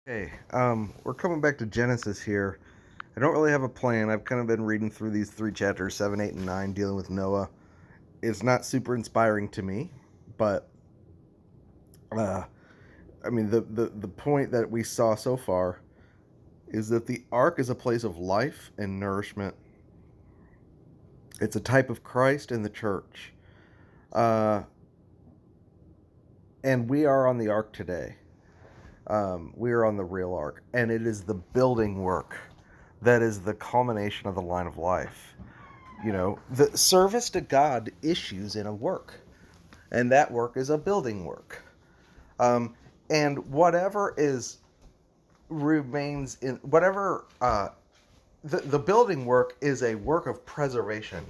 Hey, we're coming back to Genesis here. I don't really have a plan. I've kind of been reading through these three chapters, 7, 8, and 9, dealing with Noah. It's not super inspiring to me, but uh, the point that we saw so far is that the ark is a place of life and nourishment. It's a type of Christ and the church, uh, and we are on the ark today. We are on the real ark, and it is the building work that is the culmination of the line of life. The service to God issues in a work, and that work is a building work. Um, and whatever is remains in whatever the building work is a work of preservation.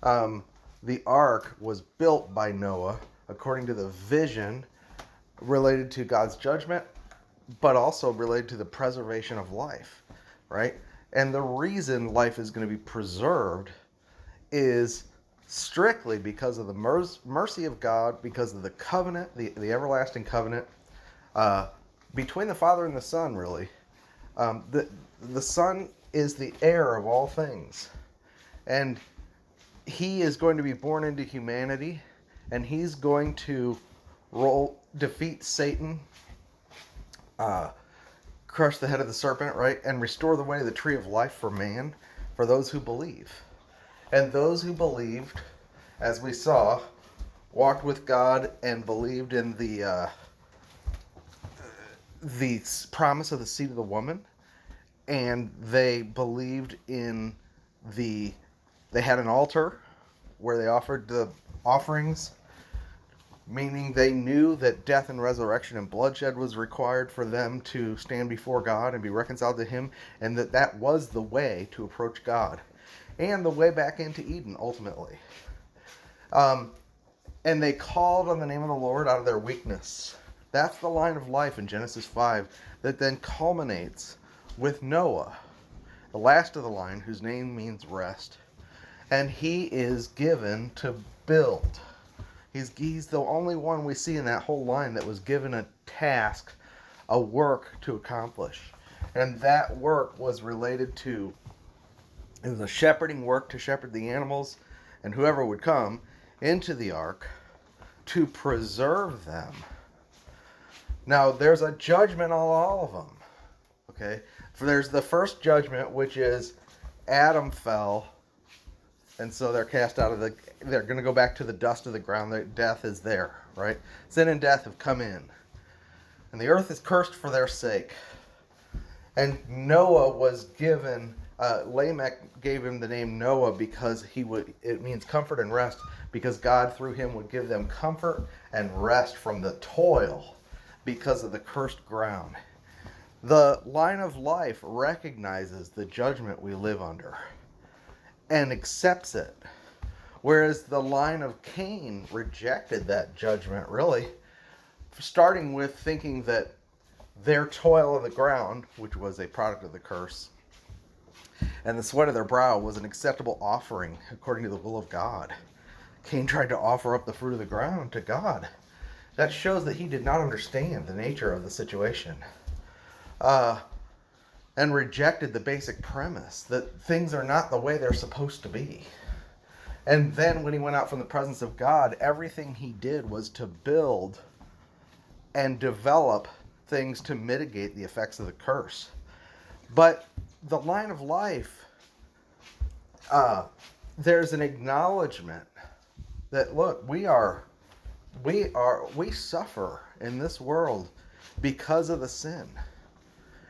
Um, the ark was built by Noah according to the vision related to God's judgment, but also related to the preservation of life, right? And the reason life is going to be preserved is strictly because of the mercy of God, because of the covenant, the everlasting covenant between the Father and the Son, really. The Son is the heir of all things. And he is going to be born into humanity, and he's going to defeat Satan, crush the head of the serpent, right? And restore the way to the tree of life for man, for those who believe. And those who believed, as we saw, walked with God and believed in the promise of the seed of the woman, and they believed in they had an altar where they offered the offerings, meaning they knew that death and resurrection and bloodshed was required for them to stand before God and be reconciled to Him, and that was the way to approach God and the way back into Eden, ultimately. And they called on the name of the Lord out of their weakness. That's the line of life in Genesis 5 that then culminates with Noah, the last of the line, whose name means rest. And he is given to build. He's the only one we see in that whole line that was given a task, a work to accomplish. And that work was related to, it was a shepherding work to shepherd the animals and whoever would come into the ark to preserve them. Now, there's a judgment on all of them. Okay? For there's the first judgment, which is Adam fell, and so they're cast out of they're going to go back to the dust of the ground. Death is there, right? Sin and death have come in. And the earth is cursed for their sake. And Noah was given, Lamech gave him the name Noah because it means comfort and rest, because God through him would give them comfort and rest from the toil because of the cursed ground. The line of life recognizes the judgment we live under and accepts it. Whereas the line of Cain rejected that judgment, really, starting with thinking that their toil of the ground, which was a product of the curse, and the sweat of their brow was an acceptable offering according to the will of God. Cain tried to offer up the fruit of the ground to God. That shows that he did not understand the nature of the situation. And rejected the basic premise that things are not the way they're supposed to be. And then when he went out from the presence of God, everything he did was to build and develop things to mitigate the effects of the curse. But the line of life, there's an acknowledgement that, look, we suffer in this world because of the sin.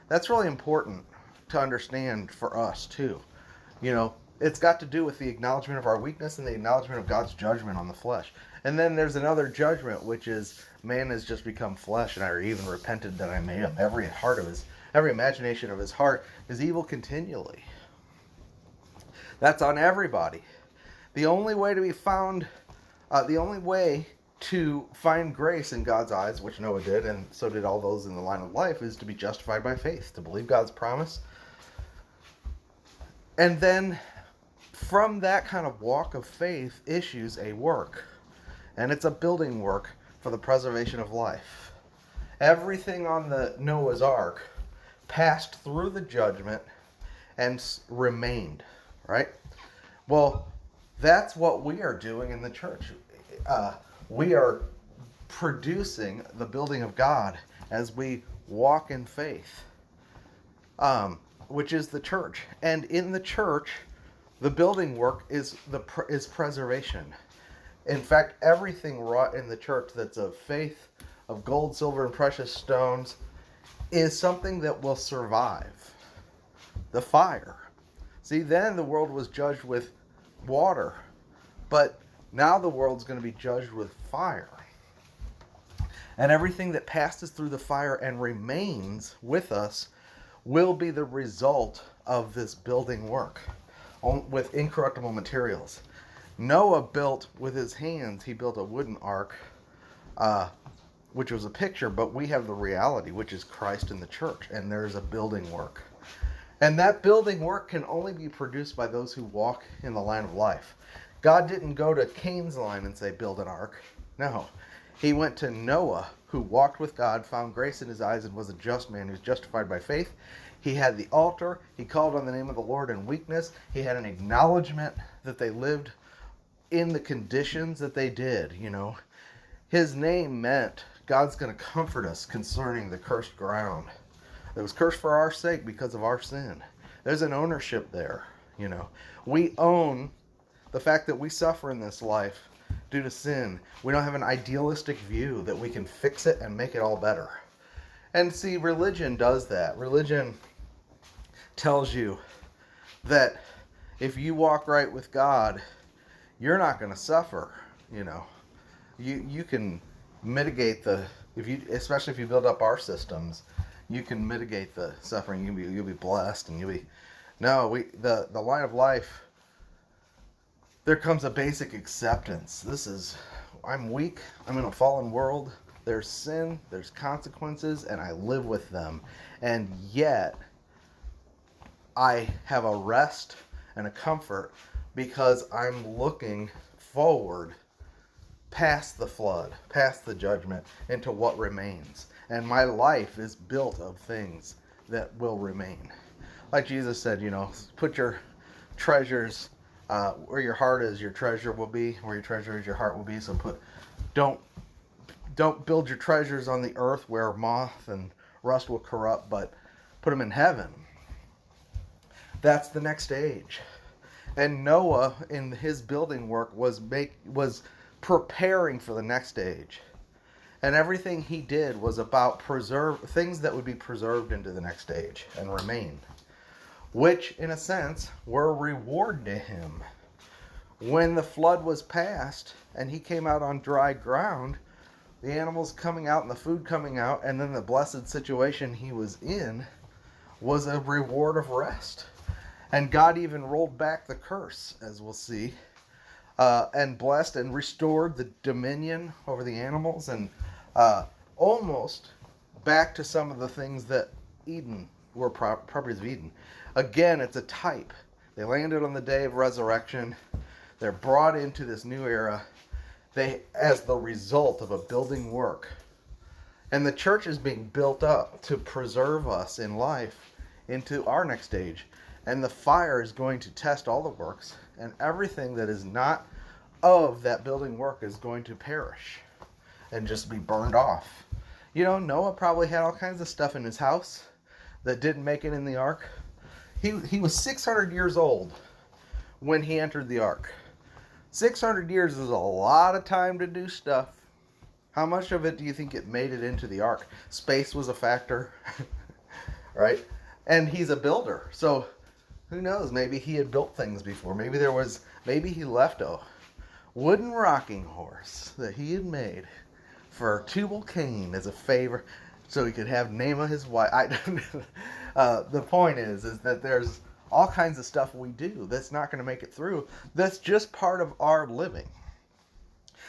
That's really important to understand for us, too. It's got to do with the acknowledgement of our weakness and the acknowledgement of God's judgment on the flesh. And then there's another judgment, which is man has just become flesh, and I even repented that I made him. Every imagination of his heart is evil continually. That's on everybody. The only way to find grace in God's eyes, which Noah did, and so did all those in the line of life, is to be justified by faith, to believe God's promise. And then from that kind of walk of faith issues a work. And it's a building work for the preservation of life. Everything on the Noah's Ark passed through the judgment and remained, right? Well, that's what we are doing in the church. We are producing the building of God as we walk in faith, which is the church. And in the church, the building work is preservation. In fact, everything wrought in the church that's of faith, of gold, silver, and precious stones, is something that will survive the fire. See, then the world was judged with water, but now the world's going to be judged with fire. And everything that passes through the fire and remains with us will be the result of this building work with incorruptible materials. Noah built with his hands, he built a wooden ark, which was a picture, but we have the reality, which is Christ in the church, and there's a building work. And that building work can only be produced by those who walk in the line of life. God didn't go to Cain's line and say, build an ark. No. He went to Noah, who walked with God, found grace in his eyes, and was a just man who's justified by faith. He had the altar. He called on the name of the Lord in weakness. He had an acknowledgement that they lived in the conditions that they did, His name meant God's going to comfort us concerning the cursed ground. It was cursed for our sake because of our sin. There's an ownership there, We own the fact that we suffer in this life due to sin. We don't have an idealistic view that we can fix it and make it all better. And see, religion does that. Religion tells you that if you walk right with God, you're not going to suffer, You can mitigate especially if you build up our systems, you can mitigate the suffering. You'll be blessed, and the line of life. There comes a basic acceptance. I'm weak. I'm in a fallen world. There's sin. There's consequences, and I live with them. And yet, I have a rest and a comfort because I'm looking forward past the flood, past the judgment, into what remains. And my life is built of things that will remain. Like Jesus said, put your treasures where your heart is, your treasure will be. Where your treasure is, your heart will be. So don't build your treasures on the earth where moth and rust will corrupt, but put them in heaven. That's the next stage. And Noah, in his building work, was preparing for the next stage. And everything he did was about things that would be preserved into the next stage and remain, which, in a sense, were a reward to him. When the flood was past and he came out on dry ground, the animals coming out and the food coming out, and then the blessed situation he was in was a reward of rest. And God even rolled back the curse, as we'll see, and blessed and restored the dominion over the animals, and almost back to some of the things that Eden were properties of Eden. Again, it's a type. They landed on the day of resurrection. They're brought into this new era as the result of a building work. And the church is being built up to preserve us in life into our next stage. And the fire is going to test all the works, and everything that is not of that building work is going to perish and just be burned off. Noah probably had all kinds of stuff in his house that didn't make it in the ark. He was 600 years old when he entered the ark. 600 years is a lot of time to do stuff. How much of it do you think it made it into the ark? Space was a factor, right? And he's a builder, so who knows? Maybe he had built things before. Maybe he left a wooden rocking horse that he had made for Tubal-Cain as a favor, so he could have name of his wife. The point is that there's all kinds of stuff we do that's not going to make it through. That's just part of our living.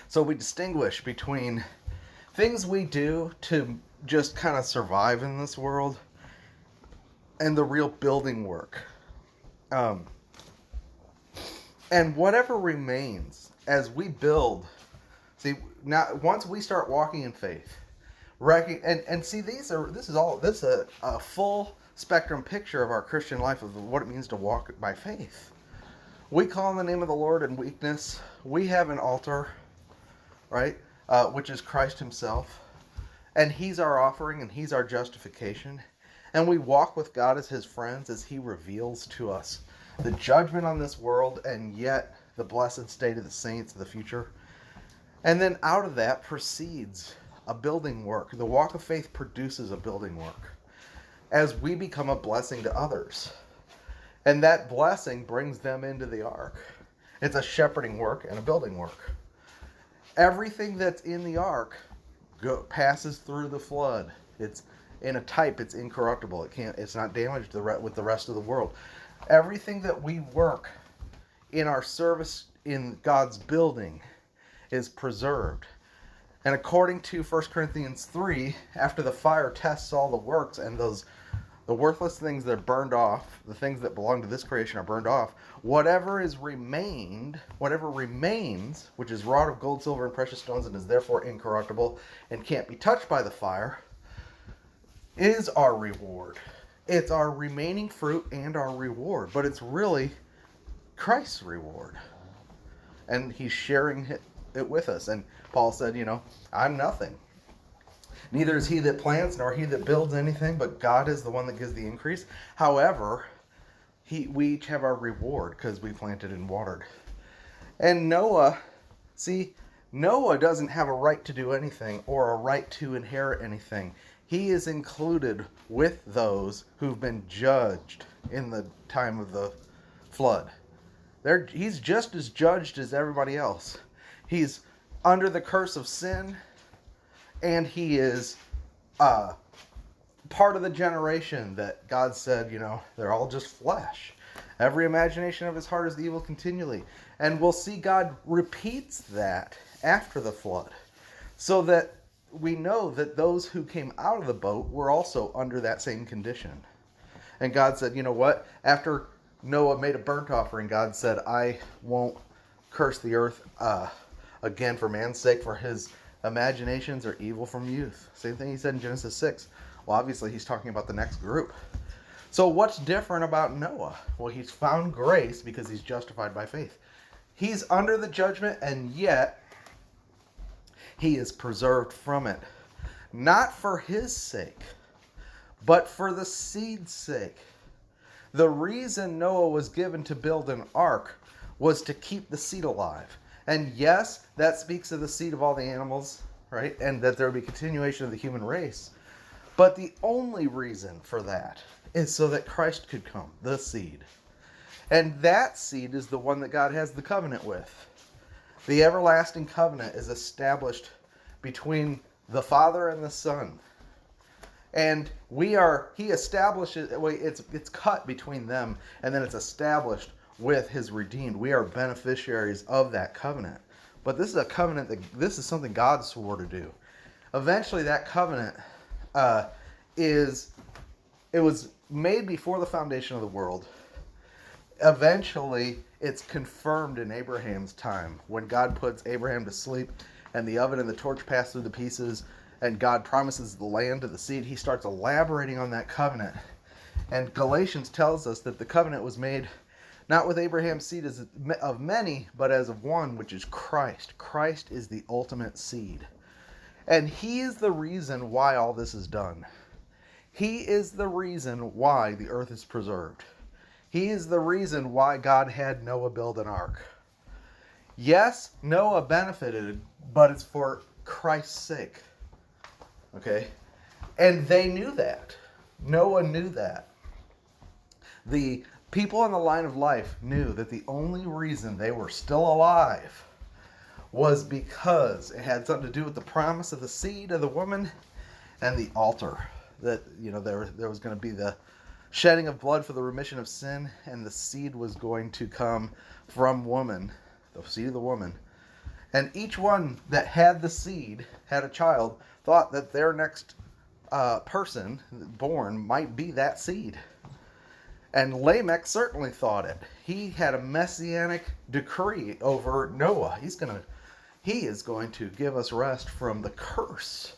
So we distinguish between things we do to just kind of survive in this world and the real building work. And whatever remains as we build, see, now once we start walking in faith, And see, this is a full spectrum picture of our Christian life, of what it means to walk by faith. We call on the name of the Lord in weakness. We have an altar, right, which is Christ himself. And he's our offering and he's our justification. And we walk with God as his friends as he reveals to us the judgment on this world and yet the blessed state of the saints of the future. And then out of that proceeds a building work. The walk of faith produces a building work as we become a blessing to others. And that blessing brings them into the ark. It's a shepherding work and a building work. Everything that's in the ark passes through the flood. It's in a type, it's incorruptible. It's not damaged with the rest of the world. Everything that we work in our service in God's building is preserved. And according to 1 Corinthians 3, after the fire tests all the works and the worthless things that are burned off, the things that belong to this creation are burned off, whatever remains, which is wrought of gold, silver, and precious stones, and is therefore incorruptible and can't be touched by the fire, is our reward. It's our remaining fruit and our reward, but it's really Christ's reward. And he's sharing it with us. And Paul said, I'm nothing. Neither is he that plants nor he that builds anything, but God is the one that gives the increase. However, we each have our reward because we planted and watered. And Noah doesn't have a right to do anything or a right to inherit anything. He is included with those who've been judged in the time of the flood. He's just as judged as everybody else. He's under the curse of sin, and he is part of the generation that God said, they're all just flesh. Every imagination of his heart is evil continually. And we'll see God repeats that after the flood, so that we know that those who came out of the boat were also under that same condition. And God said, what? After Noah made a burnt offering, God said, I won't curse the earth again for man's sake, for his imaginations are evil from youth. Same thing he said in Genesis 6. Well, obviously he's talking about the next group. So what's different about Noah? Well, he's found grace because he's justified by faith. He's under the judgment, and yet he is preserved from it. Not for his sake, but for the seed's sake. The reason Noah was given to build an ark was to keep the seed alive. And yes, that speaks of the seed of all the animals, right? And that there would be continuation of the human race. But the only reason for that is so that Christ could come, the seed. And that seed is the one that God has the covenant with. The everlasting covenant is established between the Father and the Son. And he establishes, it's cut between them, and then it's established with his redeemed. We are beneficiaries of that covenant. But this is a covenant this is something God swore to do. Eventually that covenant it was made before the foundation of the world. Eventually it's confirmed in Abraham's time, when God puts Abraham to sleep and the oven and the torch pass through the pieces, and God promises the land to the seed. He starts elaborating on that covenant. And Galatians tells us that the covenant was made not with Abraham's seed as of many, but as of one, which is Christ. Christ is the ultimate seed. And he is the reason why all this is done. He is the reason why the earth is preserved. He is the reason why God had Noah build an ark. Yes, Noah benefited, but it's for Christ's sake. Okay? And they knew that. Noah knew that. The people in the line of life knew that the only reason they were still alive was because it had something to do with the promise of the seed of the woman and the altar. That, there was going to be the shedding of blood for the remission of sin, and the seed was going to come from woman, the seed of the woman. And each one that had the seed, had a child, thought that their next person born might be that seed. And Lamech certainly thought it. He had a messianic decree over Noah. He is going to give us rest from the curse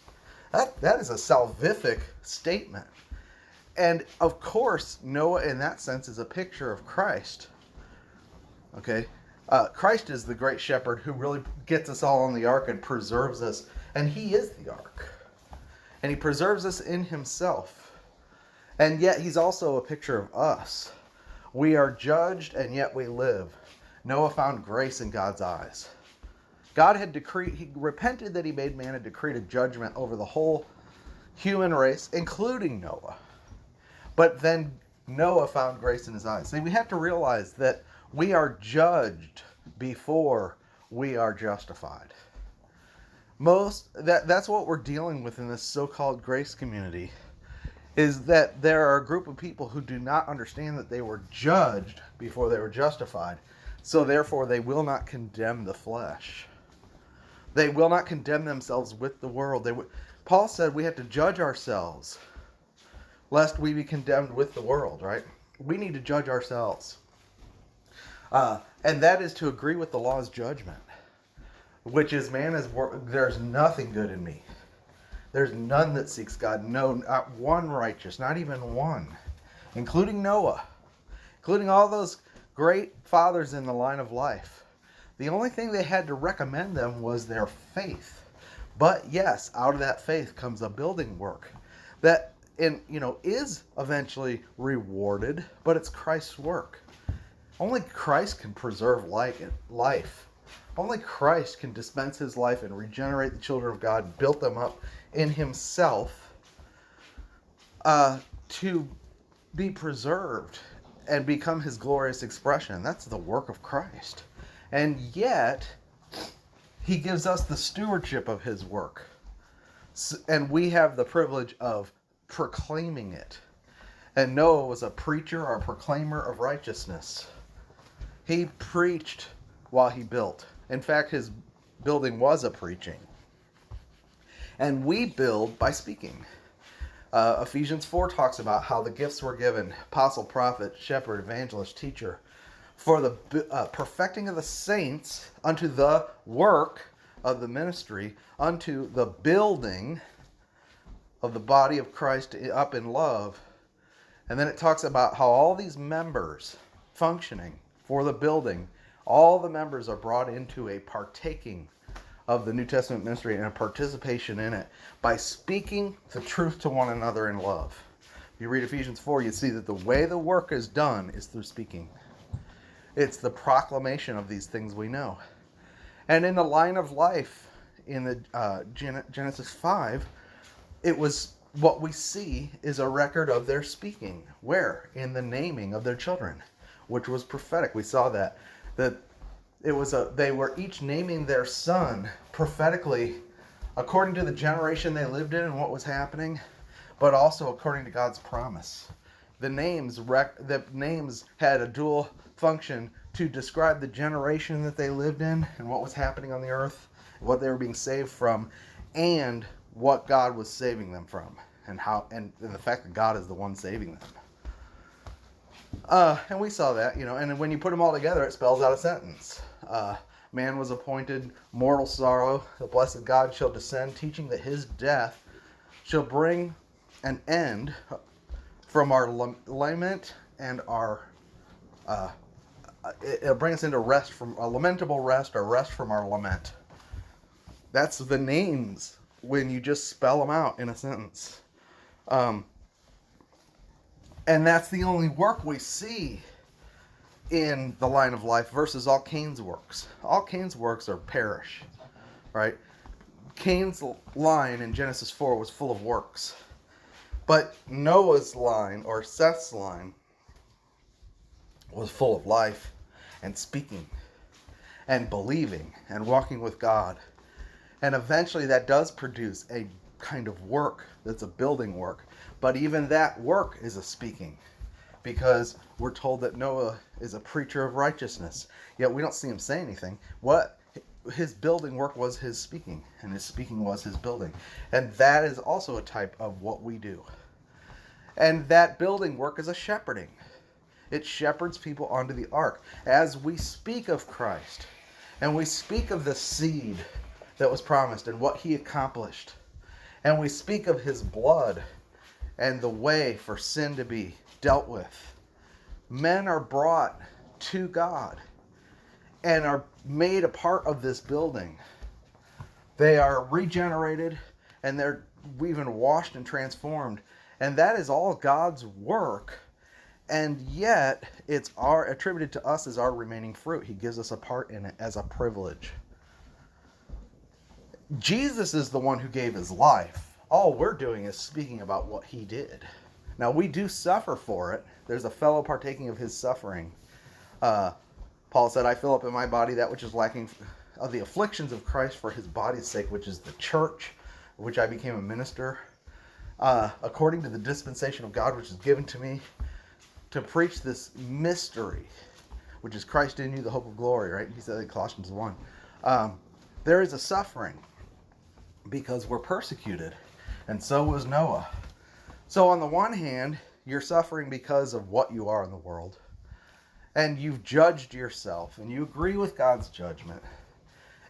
That is a salvific statement. And of course, Noah in that sense is a picture of Christ. Okay? Christ is the great shepherd who really gets us all on the ark and preserves us. And he is the ark. And he preserves us in himself. And yet he's also a picture of us. We are judged and yet we live. Noah found grace in God's eyes. God had decreed, he repented that he made man and decreed a judgment over the whole human race, including Noah. But then Noah found grace in his eyes. See, we have to realize that we are judged before we are justified. That's what we're dealing with in this so-called grace community, is that there are a group of people who do not understand that they were judged before they were justified. So therefore they will not condemn the flesh. They will not condemn themselves with the world. Paul said we have to judge ourselves lest we be condemned with the world, right? We need to judge ourselves. And that is to agree with the law's judgment, which is, there's nothing good in me. There's none that seeks God. No, not one righteous, not even one, including Noah, including all those great fathers in the line of life. The only thing they had to recommend them was their faith. But yes, out of that faith comes a building work that is eventually rewarded, but it's Christ's work. Only Christ can preserve life. Only Christ can dispense his life and regenerate the children of God, build them up in himself to be preserved and become his glorious expression. That's the work of Christ. And yet, he gives us the stewardship of his work. And we have the privilege of proclaiming it. And Noah was a preacher or a proclaimer of righteousness. He preached while he built. In fact, his building was a preaching. And we build by speaking. Ephesians 4 talks about how the gifts were given: apostle, prophet, shepherd, evangelist, teacher, for the perfecting of the saints unto the work of the ministry, unto the building of the body of Christ up in love. And then it talks about how all these members functioning for the building, all the members are brought into a partaking of the New Testament ministry and a participation in it by speaking the truth to one another in love. If you read Ephesians 4, you see that the way the work is done is through speaking. It's the proclamation of these things we know. And in the line of life, in the Genesis 5, it was what we see is a record of their speaking. Where? In the naming of their children, which was prophetic. We saw that it was they were each naming their son prophetically according to the generation they lived in and what was happening, but also according to God's promise. The names had a dual function to describe the generation that they lived in and what was happening on the earth, what they were being saved from, and what God was saving them from, and the fact that God is the one saving them. And we saw that, and when you put them all together, it spells out a sentence. Man was appointed mortal sorrow. The blessed God shall descend, teaching that his death shall bring an end from our lament and our it'll bring us into rest, from a lamentable rest, or rest from our lament. That's the names when you just spell them out in a sentence. And that's the only work we see in the line of life versus all Cain's works. All Cain's works are perish, right? Cain's line in Genesis 4 was full of works. But Noah's line, or Seth's line, was full of life and speaking and believing and walking with God. And eventually that does produce a kind of work that's a building work. But even that work is a speaking, because we're told that Noah is a preacher of righteousness. Yet we don't see him say anything. What his building work was his speaking, and his speaking was his building. And that is also a type of what we do. And that building work is a shepherding. It shepherds people onto the ark. As we speak of Christ, and we speak of the seed that was promised and what he accomplished, And we speak of his blood and the way for sin to be dealt with. Men are brought to God and are made a part of this building. They are regenerated and they're even washed and transformed. And that is all God's work. And yet it's attributed to us as our remaining fruit. He gives us a part in it as a privilege. Jesus is the one who gave his life. All we're doing is speaking about what he did. Now, we do suffer for it. There's a fellow partaking of his suffering. Paul said, I fill up in my body that which is lacking of the afflictions of Christ for his body's sake, which is the church, which I became a minister, according to the dispensation of God, which is given to me to preach this mystery, which is Christ in you, the hope of glory, right? He said in Colossians 1. There is a suffering because we're persecuted, and so was Noah. So on the one hand, you're suffering because of what you are in the world, and you've judged yourself, and you agree with God's judgment,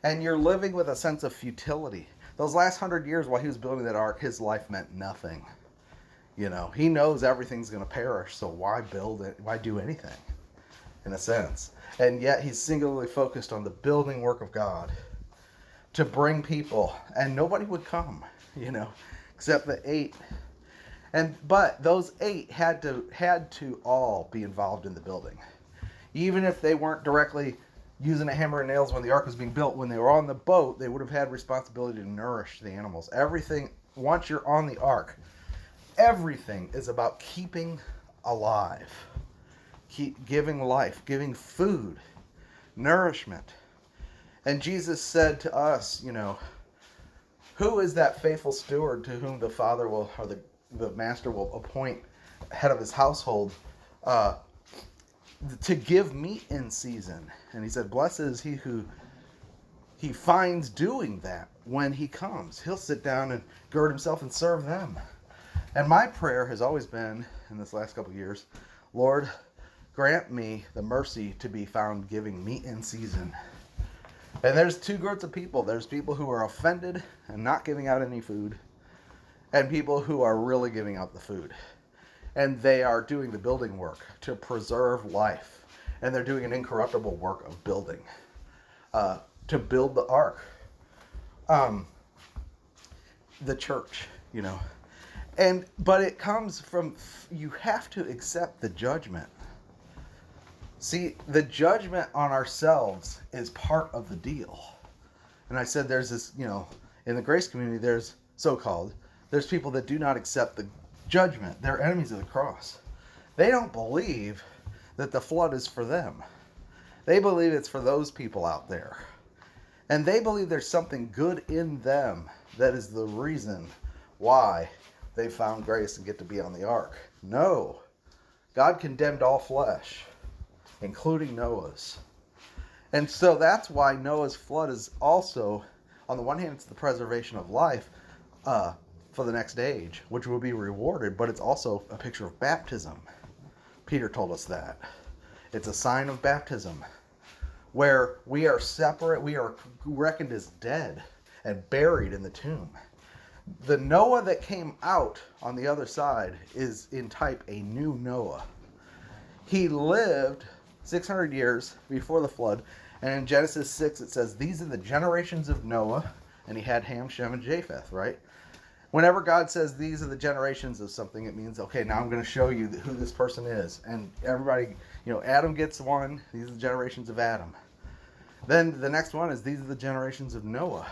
and you're living with a sense of futility. Those last 100 years while he was building that ark, his life meant nothing. You know, he knows everything's going to perish, so why build it? Why do anything, in a sense? And yet he's singularly focused on the building work of God to bring people, and nobody would come, you know, except the 8. But those 8 had to all be involved in the building. Even if they weren't directly using a hammer and nails when the ark was being built, when they were on the boat, they would have had responsibility to nourish the animals. Everything, once you're on the ark, everything is about keeping alive, giving life, giving food, nourishment. And Jesus said to us, you know, who is that faithful steward to whom the father will, or the master will appoint head of his household to give meat in season? And he said, blessed is he who he finds doing that when he comes. He'll sit down and gird himself and serve them. And my prayer has always been, in this last couple of years, Lord, grant me the mercy to be found giving meat in season. And there's two groups of people. There's people who are offended and not giving out any food, and people who are really giving out the food. And they are doing the building work to preserve life. And they're doing an incorruptible work of building, to build the ark. The church, you know. But it comes from, you have to accept the judgment. See, the judgment on ourselves is part of the deal. And I said there's this, you know, in the grace community, there's so-called, there's people that do not accept the judgment. They're enemies of the cross. They don't believe that the flood is for them. They believe it's for those people out there. And they believe there's something good in them that is the reason why they found grace and get to be on the ark. No. God condemned all flesh, including Noah's. And so that's why Noah's flood is also, on the one hand, it's the preservation of life for the next age, which will be rewarded, but it's also a picture of baptism. Peter told us that. It's a sign of baptism, where we are separate, we are reckoned as dead and buried in the tomb. The Noah that came out on the other side is in type a new Noah. He lived 600 years before the flood, and in Genesis 6 it says, these are the generations of Noah, and he had Ham, Shem, and Japheth, right? Whenever God says these are the generations of something, it means, okay, now I'm going to show you who this person is. And everybody, you know, Adam gets one, these are the generations of Adam. Then the next one is these are the generations of Noah.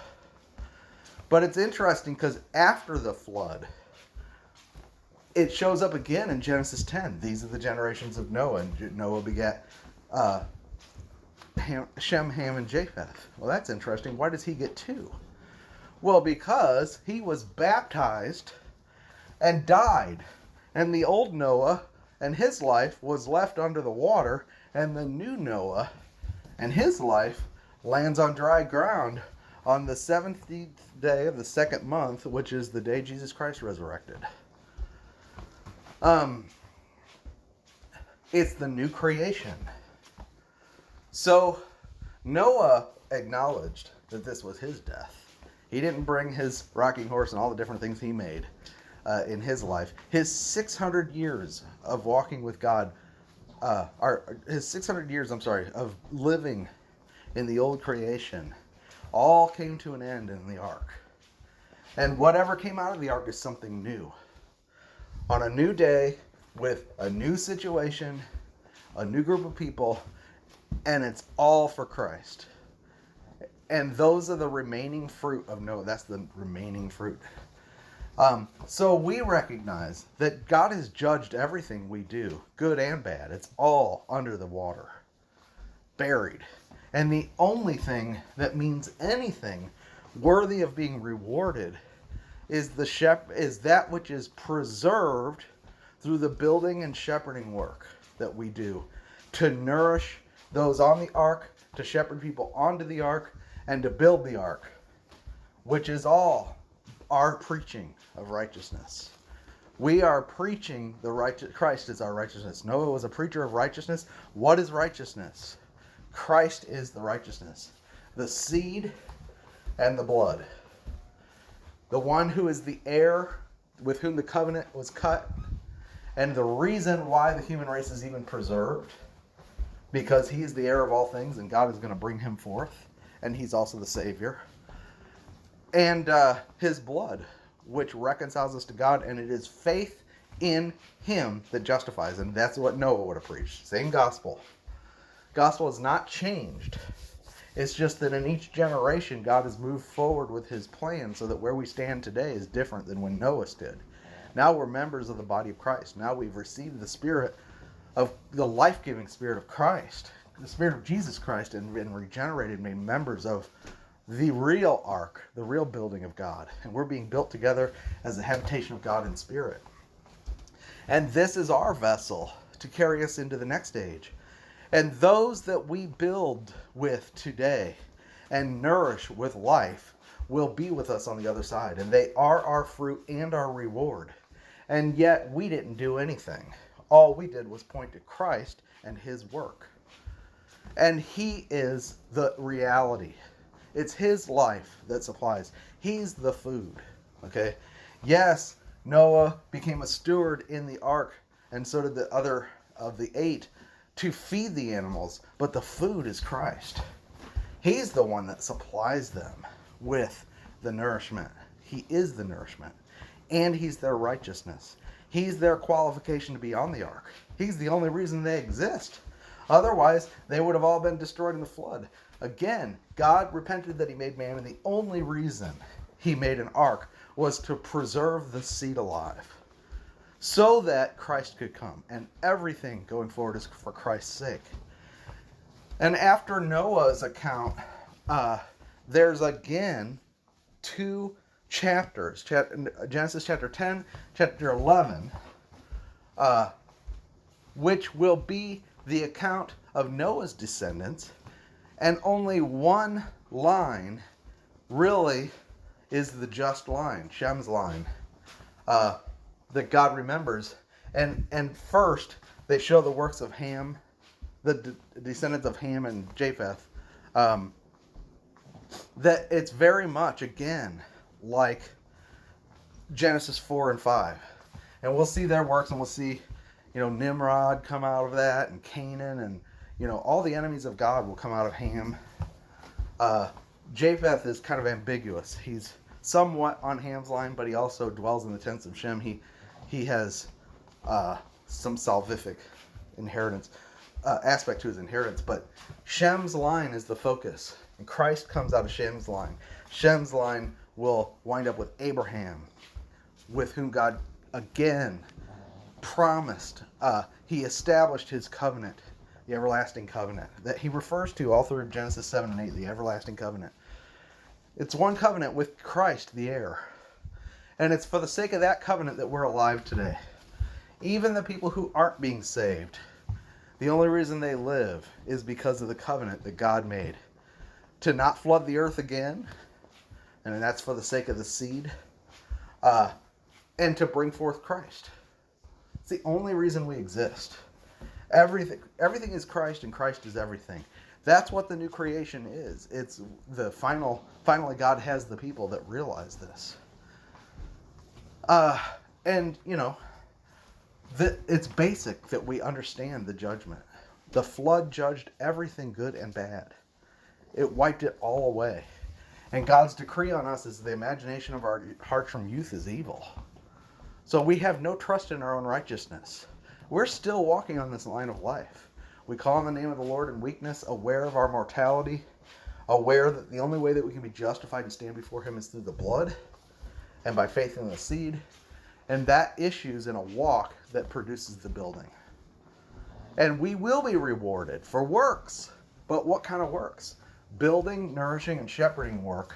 But it's interesting because after the flood, it shows up again in Genesis 10. These are the generations of Noah, and Noah begat Shem, Ham, and Japheth. Well, that's interesting. Why does he get 2? Well, because he was baptized and died. And the old Noah and his life was left under the water, and the new Noah and his life lands on dry ground on the 17th day of the 2nd month, which is the day Jesus Christ resurrected. It's the new creation. So Noah acknowledged that this was his death. He didn't bring his rocking horse and all the different things he made in his life. His 600 years of walking with God, his 600 years, of living in the old creation, all came to an end in the ark. And whatever came out of the ark is something new. On a new day, with a new situation, a new group of people, and it's all for Christ. And those are the remaining fruit of Noah. That's the remaining fruit. So we recognize that God has judged everything we do, good and bad. It's all under the water, buried. And the only thing that means anything worthy of being rewarded is that which is preserved through the building and shepherding work that we do to nourish those on the ark, to shepherd people onto the ark, and to build the ark, which is all our preaching of righteousness. We are preaching Christ is our righteousness. Noah was a preacher of righteousness. What is righteousness? Christ is the righteousness, the seed and the blood. The one who is the heir with whom the covenant was cut, and the reason why the human race is even preserved, because he is the heir of all things, and God is going to bring him forth, and he's also the Savior. And his blood, which reconciles us to God, and it is faith in him that justifies. And that's what Noah would have preached. Same gospel. Gospel has not changed. It's just that in each generation, God has moved forward with his plan so that where we stand today is different than when Noah stood. Now we're members of the body of Christ. Now we've received the Spirit of the life-giving Spirit of Christ, the Spirit of Jesus Christ, and been regenerated, made members of the real ark, the real building of God. And we're being built together as the habitation of God in spirit. And this is our vessel to carry us into the next age. And those that we build with today and nourish with life will be with us on the other side. And they are our fruit and our reward. And yet we didn't do anything. All we did was point to Christ and his work. And he is the reality. It's his life that supplies. He's the food. Okay? Yes, Noah became a steward in the ark, and so did the other of the 8 to feed the animals, but the food is Christ. He's the one that supplies them with the nourishment. He is the nourishment, and he's their righteousness. He's their qualification to be on the ark. He's the only reason they exist. Otherwise, they would have all been destroyed in the flood. Again, God repented that he made man, and the only reason he made an ark was to preserve the seed alive, so that Christ could come. And everything going forward is for Christ's sake. And after Noah's account, there's again 2 chapters. Genesis chapter 10, chapter 11, which will be the account of Noah's descendants. And only one line really is the just line, Shem's line, that God remembers. And first, they show the works of Ham, the descendants of Ham and Japheth. That it's very much, again, like Genesis 4 and 5. And we'll see their works, and we'll see, Nimrod come out of that, and Canaan, and, all the enemies of God will come out of Ham. Japheth is kind of ambiguous. He's somewhat on Ham's line, but he also dwells in the tents of Shem. He has some salvific inheritance, aspect to his inheritance, but Shem's line is the focus, and Christ comes out of Shem's line. Shem's line will wind up with Abraham, with whom God again promised. He established his covenant, the everlasting covenant, that he refers to all through Genesis 7 and 8, the everlasting covenant. It's one covenant with Christ, the heir. And it's for the sake of that covenant that we're alive today. Even the people who aren't being saved, the only reason they live is because of the covenant that God made. To not flood the earth again, and that's for the sake of the seed, and to bring forth Christ. It's the only reason we exist. Everything is Christ, and Christ is everything. That's what the new creation is. It's the finally God has the people that realize this. And, it's basic that we understand the judgment. The flood judged everything good and bad. It wiped it all away. And God's decree on us is the imagination of our hearts from youth is evil. So we have no trust in our own righteousness. We're still walking on this line of life. We call on the name of the Lord in weakness, aware of our mortality, aware that the only way that we can be justified and stand before Him is through the blood and by faith in the seed. And that issues in a walk that produces the building. And we will be rewarded for works. But what kind of works? Building, nourishing, and shepherding work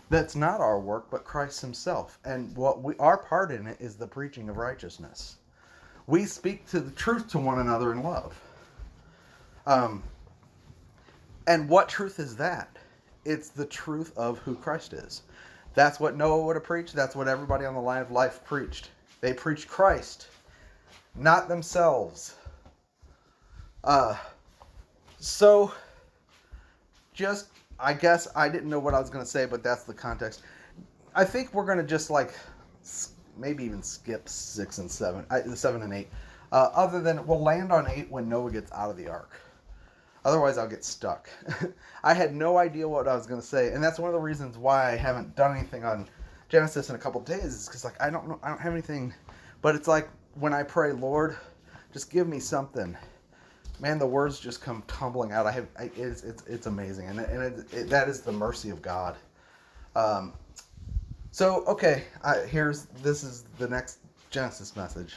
that's not our work, but Christ Himself. And our part in it is the preaching of righteousness. We speak to the truth to one another in love. And what truth is that? It's the truth of who Christ is. That's what Noah would have preached. That's what everybody on the line of life preached. They preached Christ, not themselves. I guess I didn't know what I was going to say, but that's the context. I think we're going to just maybe even skip 6 and 7, 7 and 8. Other than we'll land on 8 when Noah gets out of the ark. Otherwise, I'll get stuck. I had no idea what I was going to say, and that's one of the reasons why I haven't done anything on Genesis in a couple of days. Is because I don't know, I don't have anything. But it's like when I pray, Lord, just give me something. Man, the words just come tumbling out. It's amazing, and that is the mercy of God. This is the next Genesis message.